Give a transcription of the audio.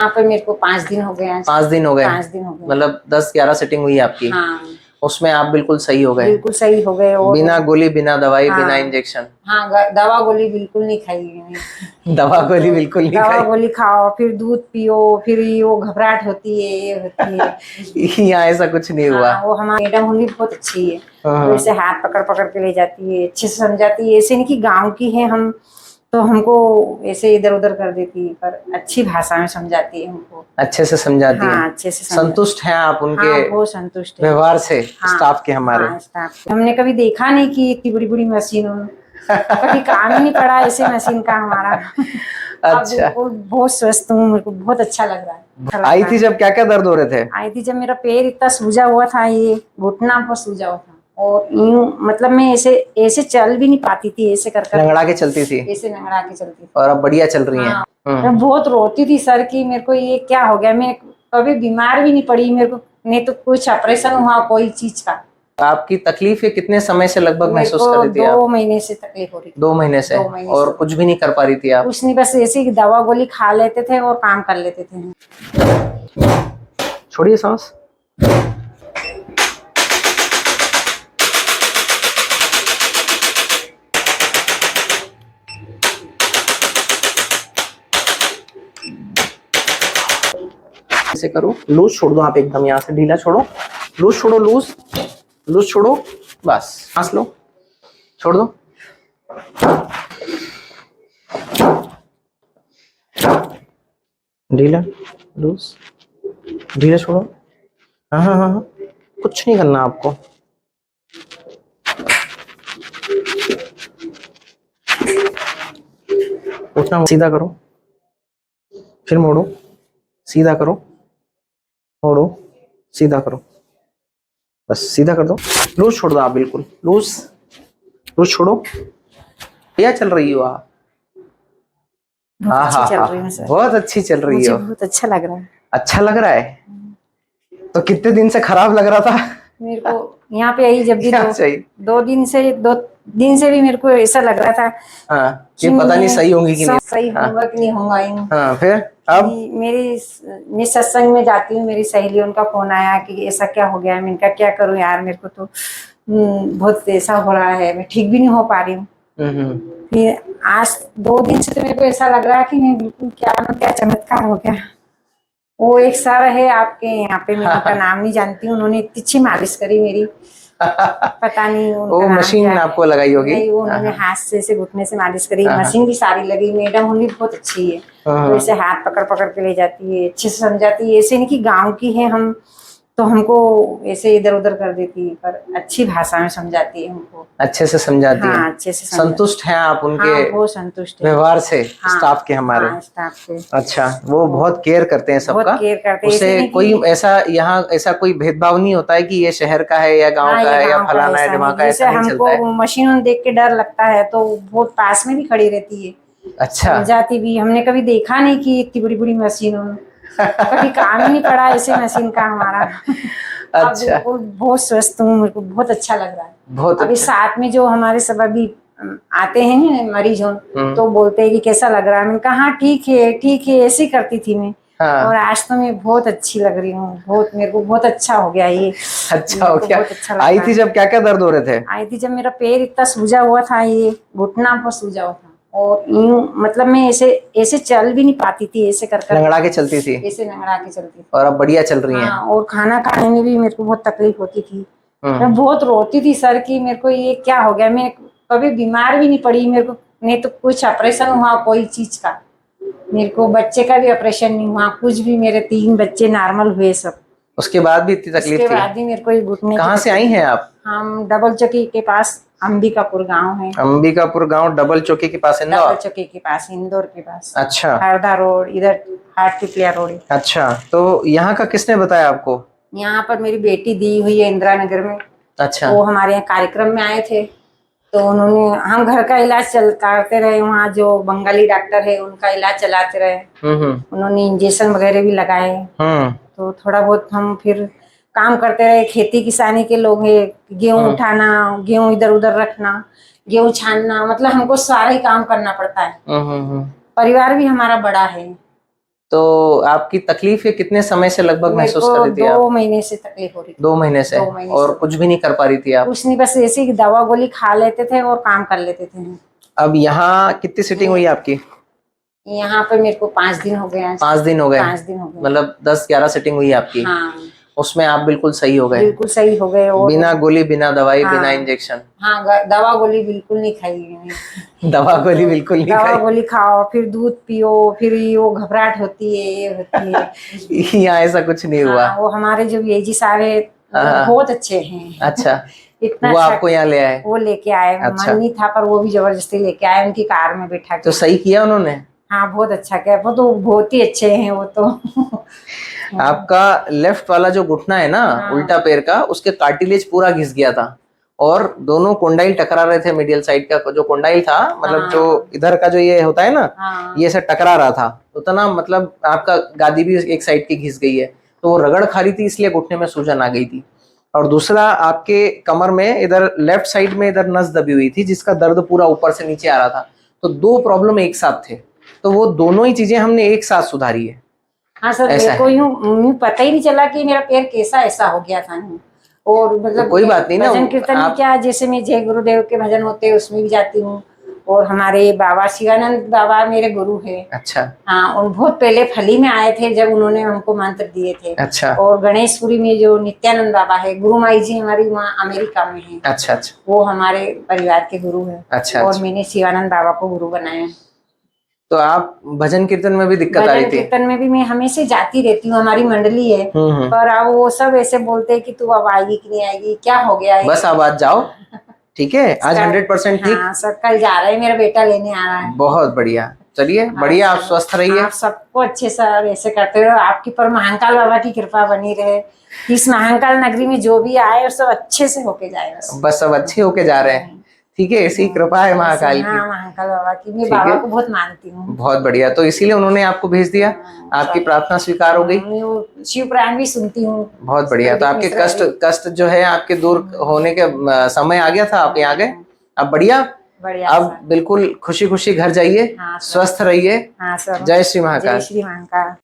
यहाँ पर मेरे को 5 दिन हो गए आज। 5 दिन हो गए? 5 दिन हो गए। मतलब 10-11 सेटिंग हुई आपकी? हाँ, उसमें आप बिल्कुल सही हो गए? बिल्कुल सही हो गए। और बिना गोली, बिना दवाई, हाँ, बिना इंजेक्शन? हाँ, दवा गोली बिल्कुल नहीं खाई मैंने। दवा गोली बिल्कुल नहीं दवा खाई? गोली खाओ, फिर दूध पियो, फिर ये वो घबराहट होती है, ये होती है। यहाँ ऐसा कुछ नहीं हुआ? हाँ, वो हमारी मैडम होंगी बहुत अच्छी है। हाँ। तो ऐसे हाथ पकड़ पकड़ के ले जाती है, अच्छे से समझाती है। ऐसे नहीं कि गांव की है हम, तो हमको ऐसे इधर उधर कर देती है, पर अच्छी भाषा में समझाती है हमको। अच्छे से समझाती है? हाँ, अच्छे से संतुष्ट हैं आप उनके? हाँ, बहुत संतुष्ट है व्यवहार से? हाँ, स्टाफ के हमारे? हाँ, स्टाफ के। हमने कभी देखा नहीं कि इतनी बड़ी बड़ी मशीन हो, कभी काम ही नहीं पड़ा ऐसे मशीन का हमारा। अच्छा। बहुत स्वस्थ हूँ, मेरे को बहुत अच्छा लग रहा है। आई थी जब क्या क्या दर्द हो रहे थे? आई थी जब मेरा पैर इतना सूजा हुआ था, ये घुटना पर सूजा हुआ था, और यूं मतलब मैं ऐसे ऐसे चल भी नहीं पाती थी, ऐसे कर लंगड़ा के चलती थी? ऐसे लंगड़ा के चलती थी। और अब बढ़िया चल रही हैं? मैं बहुत रोती थी सर की मेरे को ये क्या हो गया। मैं कभी बीमार भी नहीं पड़ी, मेरे को नहीं तो कुछ ऑपरेशन हुआ कोई चीज का। आपकी तकलीफ ये कितने समय से लगभग महसूस कर रही थी आप? 2 महीने से तकलीफ हो रही थी। 2 महीने से? 2 महीने और से कुछ भी नहीं कर पा रही थी आप? कुछ नहीं, बस ऐसी दवा गोली खा लेते थे और काम कर लेते थे। छोड़िए सांस। ऐसे करो, लूज छोड़ दो आप एकदम, यहाँ से ढीला छोड़ो, लूज छोड़ो, लूज लूज छोड़ो, बस सांस लो, छोड़ दो। ढीला, लूज, ढीला छोड़ो। हाँ हाँ हाँ हाँ, कुछ नहीं करना आपको। उठना, सीधा करो, फिर मोड़ो, सीधा करो, मोड़ो, सीधा करो, बस सीधा कर दो। लूज छोड़ दो आप, बिल्कुल लूज, लूज छोड़ो। क्या चल रही हो आप? बहुत अच्छी चल रही है सर। बहुत अच्छी चल रही मुझे हो। बहुत अच्छा लग रहा है। अच्छा लग रहा है? तो कितने दिन से खराब लग रहा था? मेरे को यहाँ पे आई जब भी क्या चाहिए? 2 दिन से भी मेरे को ऐसा लग रहा था हाँ, कि पता नहीं सही होंगी कि नहीं। सही होगा कि नहीं होगा। हाँ, फिर अब मैं सत्संग में जाती हूँ, मेरी सहेली उनका फोन आया कि ऐसा क्या हो गया है। मैंने कहा क्या करूँ यार, मेरे को तो बहुत ऐसा हो रहा है, मैं ठीक भी नहीं हो पा रही हूँ। फिर आज 2 दिन से तो मेरे को ऐसा लग रहा है कि मैं बिल्कुल क्या चमत्कार हो गया। वो एक सर है आपके यहाँ पे, मैं उनका नाम नहीं जानती हूँ, उन्होंने इतनी अच्छी मालिश करी मेरी, पता नहीं वो मशीन आपको लगाई होगी? नहीं, वो उन्होंने हाथ से ऐसे घुटने से मालिश करी। मशीन भी सारी लगी। मैडम होंगी बहुत अच्छी है। तो ऐसे हाथ पकड़ पकड़ के ले जाती है, अच्छे से समझाती है। ऐसे नहीं कि गांव की है हम, तो हमको ऐसे इधर उधर कर देती है, पर अच्छी भाषा में समझाती है हमको। अच्छे से समझाती है? हाँ, अच्छे से संतुष्ट हैं आप उनके? हाँ, बहुत संतुष्ट है व्यवहार से? हाँ, स्टाफ के हमारे? हाँ, स्टाफ से। अच्छा, वो बहुत केयर करते हैं सबका? केयर करते हैं। उसे कोई ऐसा यहाँ ऐसा कोई भेदभाव नहीं होता है कि ये शहर का है या गांव का है या फलाना है ढिमाका का, ऐसा नहीं चलता है? हमको मशीन देख के डर लगता है, तो बहुत पास में भी खड़ी रहती है। अच्छा। समझाती भी। हमने कभी देखा नहीं कि इतनी बड़ी बड़ी मशीन हो, कभी काम ही नहीं पड़ा ऐसे मशीन का हमारा। अच्छा। बहुत स्वस्थ हूँ, मेरे को बहुत अच्छा लग रहा है। बहुत अभी साथ में जो हमारे सब अभी आते हैं ना मरीज हो, तो बोलते हैं कि कैसा लग रहा है। मैंने कहा हाँ ठीक है ठीक है, ऐसी करती थी मैं। हाँ। और आज तो मैं बहुत अच्छी लग रही हूँ, बहुत मेरे को बहुत अच्छा हो गया ये। अच्छा हो गया। बहुत अच्छा आई थी जब क्या क्या दर्द हो रहे थे? आई थी जब मेरा पैर इतना सूजा हुआ था, ये घुटना पर सूजा हुआ था, और यूं मतलब मैं ऐसे ऐसे चल भी नहीं पाती थी, ऐसे कर लंगड़ा के चलती थी? ऐसे लंगड़ा के चलती थी। और अब बढ़िया चल रही हैं? और खाना खाने में भी मेरे को बहुत तकलीफ होती थी। मैं बहुत रोती थी सर की, मेरे को ये क्या हो गया। मैं कभी बीमार भी नहीं पड़ी, मेरे को नहीं तो कुछ ऑपरेशन हुआ कोई चीज का। मेरे को बच्चे का भी ऑपरेशन नहीं हुआ, कुछ भी। मेरे 3 बच्चे नॉर्मल हुए सब। उसके बाद भी इतनी तकलीफ थी? उसके बाद भी मेरे को ये घुटने। कहाँ से आई हैं आप? हम डबल चौकी के पास अंबिकापुर गांव है। अंबिकापुर गांव डबल चौकी के पास? इंदौर? डबल चौकी के पास, इंदौर के पास। अच्छा। हरदा रोड, इधर हाट पिपलिया रोड। अच्छा, तो यहाँ का किसने बताया आपको? यहाँ पर मेरी बेटी दी हुई है इंदिरा नगर में। अच्छा। वो हमारे यहाँ कार्यक्रम में आए थे, तो उन्होंने, हम घर का इलाज करते रहे, वहाँ जो बंगाली डॉक्टर है उनका इलाज चलाते रहे। उन्होंने इंजेक्शन वगैरह भी लगाए। तो थोड़ा बहुत हम फिर काम करते रहे। खेती किसानी के लोग हैं, गेहूं उठाना, गेहूं इधर उधर रखना, गेहूं छानना, मतलब हमको सारा ही काम करना पड़ता है। परिवार भी हमारा बड़ा है। तो आपकी तकलीफ है कितने समय से लगभग मेरे महसूस को कर रही थी 2 आप? महीने से तकलीफ हो रही थी। 2 महीने से? 2 महीने और से। कुछ भी नहीं कर पा रही थी आप? कुछ नहीं, बस ऐसे ही दवा गोली खा लेते थे और काम कर लेते थे। अब यहाँ कितनी सीटिंग हुई आपकी? यहाँ पे मेरे को 5 दिन हो गए हैं। 5 दिन हो गए? 5 दिन हो गए। मतलब 10-11 सीटिंग हुई आपकी? हाँ, उसमें आप बिल्कुल सही हो गए? बिल्कुल सही हो गए। और बिना गोली, बिना दवाई, हाँ, बिना इंजेक्शन? हाँ, दवा गोली बिल्कुल नहीं खाई मैंने। दवा गोली बिल्कुल नहीं दवा खाई? गोली खाओ, फिर दूध पियो, फिर वो घबराहट होती है, ये होती है। यहाँ ऐसा कुछ नहीं हुआ? हाँ, वो हमारे जो ये साहब है हाँ। बहुत अच्छे हैं। अच्छा। इतना वो अच्छा आपको यहाँ ले आए? वो लेके आए। अच्छा। मन नहीं था पर वो भी जबरदस्ती लेके आए, उनकी कार में बैठा के। तो सही किया उन्होंने? हाँ, बहुत अच्छा किया। वो तो बहुत ही अच्छे हैं वो तो। आपका लेफ्ट वाला जो घुटना है ना, हाँ। उल्टा पैर का, उसके कार्टिलेज पूरा घिस गया था और दोनों कोंडाइल टकरा रहे थे। मीडियल साइड का जो कोंडाइल था, मतलब हाँ। जो इधर का जो ये होता है ना, हाँ। ये ऐसे टकरा रहा था। उतना मतलब आपका गादी भी एक साइड की घिस गई है, तो वो रगड़ खा रही थी, इसलिए घुटने में सूजन आ गई थी। और दूसरा, आपके कमर में इधर लेफ्ट साइड में इधर नस दबी हुई थी, जिसका दर्द पूरा ऊपर से नीचे आ रहा था। तो 2 प्रॉब्लम एक साथ थे, तो वो दोनों ही चीजें हमने एक साथ सुधारी है। हाँ सर, ऐसा मेरे को यूं पता ही नहीं चला कि मेरा पैर कैसा ऐसा हो गया था। और मतलब तो कोई बात नहीं ना, भजन कीर्तन में क्या, जैसे मैं जय गुरुदेव के भजन होते हैं उसमें भी जाती हूँ। और हमारे बाबा शिवानंद बाबा मेरे गुरु है। अच्छा। हाँ, और बहुत पहले फली में आए थे जब उन्होंने हमको मंत्र दिए थे। अच्छा। और गणेशपुरी में जो नित्यानंद बाबा है, गुरु माई जी हमारी वहाँ अमेरिका में है। अच्छा। अच्छा। वो हमारे परिवार के गुरु है। अच्छा। और अच्छा। मैंने शिवानंद बाबा को गुरु बनाया। तो आप भजन कीर्तन में भी दिक्कत आ रही भजन थी? कीर्तन में भी मैं हमेशा जाती रहती हूँ, हमारी मंडली है। हम्म। पर अब वो सब ऐसे बोलते हैं कि तू अब आएगी कि नहीं आएगी, क्या हो गया है। बस अब आज जाओ, ठीक है? आज 100% ठीक? हाँ सर, कल जा रहे हैं, मेरा बेटा लेने आ रहा है। बहुत बढ़िया, चलिए बढ़िया, आप स्वस्थ रहिए। आप सबको अच्छे से ऐसे करते रहो, आपकी पर महाकाल बाबा की कृपा बनी रहे। इस महाकाल नगरी में जो भी आए और सब अच्छे से होके जाए। बस सब अच्छे होके जा रहे हैं, ठीक है? ऐसी कृपा है महाकाल की। हाँ, महाकाल बाबा की, मैं ठीक बाबा है, को बहुत मानती हूँ। बहुत बढ़िया। तो इसीलिए उन्होंने आपको भेज दिया, आपकी प्रार्थना स्वीकार हो गई। मैं वो शिव पुराण भी सुनती हूँ। बहुत बढ़िया। तो आपके कष्ट जो है आपके दूर होने के समय आ गया था, आप यहाँ गए। अब बढ़िया, बढ़िया। अब बिल्कुल खुशी खुशी घर जाइए। हाँ, स्वस्थ रहिए। हाँ सर। जय श्री महाकाल। जय श्री महाकाल।